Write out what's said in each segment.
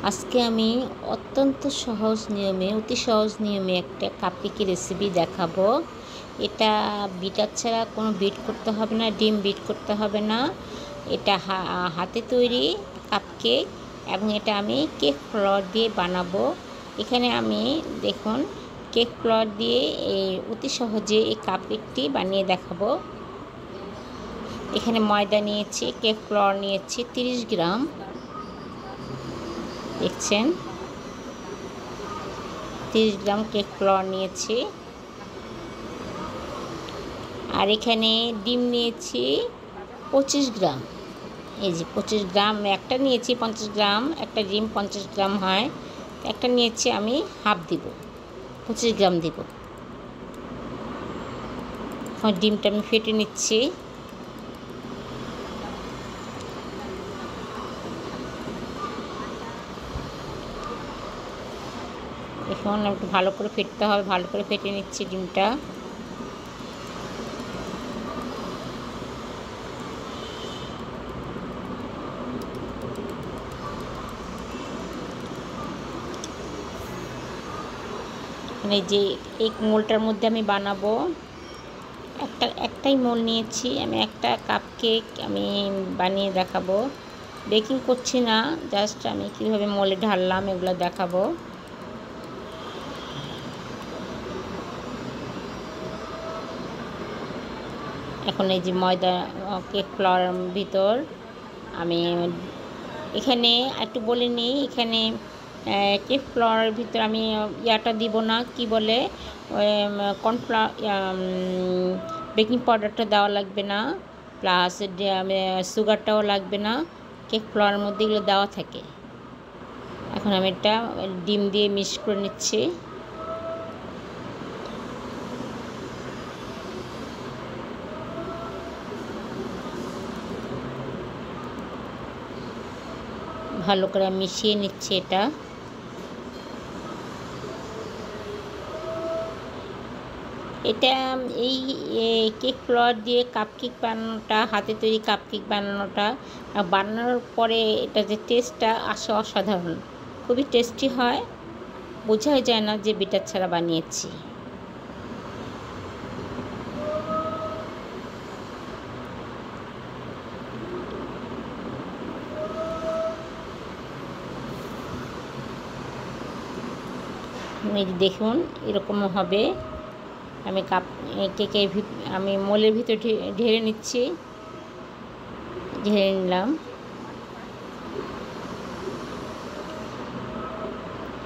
আজকে আমি অত্যন্ত অতি সহজ নিয়মে একটা কাপকেকের রেসিপি দেখাবো। এটা বিটার ছাড়া কোনো বিট করতে হবে না, ডিম বিট করতে হবে না। এটা হাতে তৈরি কাপকেক এবং এটা আমি কেক ফ্লোর দিয়ে বানাবো। এখানে আমি দেখুন কেক ফ্লোর দিয়ে অতি সহজে এই কাপকেকটি বানিয়ে দেখাবো। এখানে ময়দা নিয়েছি, কেক ফ্লোর নিয়েছি 30 গ্রাম, দেখছেন 30 গ্রাম কেক ফ্লোর নিয়েছি। আর এখানে ডিম নিয়েছি 25 গ্রাম। এই যে 25 গ্রাম, একটা নিয়েছি 50 গ্রাম, একটা ডিম 50 গ্রাম হয়, একটা নিয়েছি আমি হাফ দিব, 25 গ্রাম দিব। এখন ডিমটা আমি ফেটে নিচ্ছি। এখন একটু ভালো করে ফেটতে হবে, ভালো করে ফেটে নিচ্ছি ডিমটা। এই যে এই মোলটার মধ্যে আমি বানাবো, একটাই মোল নিয়েছি আমি, একটা কাপকেক আমি বানিয়ে দেখাবো। বেকিং করছি না, জাস্ট আমি কীভাবে মোলে ঢাললাম এগুলো দেখাবো। এখন এই যে ময়দা কেক ফ্লোরের ভিতর আমি এখানে একটু বলে নিই, এখানে কেক ফ্লোরের ভিতর আমি ইয়াটা দিব না, কি বলে কর্নফ্লাওয়ার, বেকিং পাউডারটা দেওয়া লাগবে না, প্লাস সুগারটাও লাগবে না, কেক ফ্লোরের মধ্যে এগুলো দেওয়া থাকে। এখন আমি এটা ডিম দিয়ে মিক্স করে নিচ্ছি। ভালো করে মিশিয়ে নিচ্ছি এটা। এটা এই কেক ফ্লোর দিয়ে কাপকেক বানানোটা, হাতে তৈরি কাপকেক বানানোটা, বানানোর পরে এটা যে টেস্টটা আসে অসাধারণ, খুবই টেস্টি হয়, বোঝাই যায় না যে বিটার ছাড়া বানিয়েছি। দেখুন এরকম হবে। আমি কেকের আমি মোলের ভিতর ঢেলে নিচ্ছি, ঢেলে নিলাম।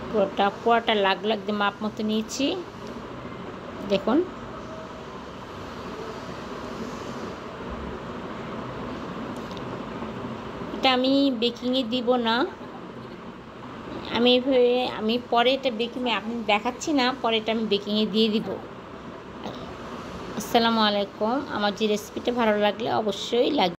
পুরোটা লাগ দিয়ে মাপ মতো নিয়েছি, দেখুন। এটা আমি বেকিংয়ে দিব না, আমি পরে এটা বেকিংয়ে আমি দেখাচ্ছি না, পরে এটা আমি বেকিংয়ে দিয়ে দিব। আসসালামু আলাইকুম। আমার যে রেসিপিটা ভালো লাগলে অবশ্যই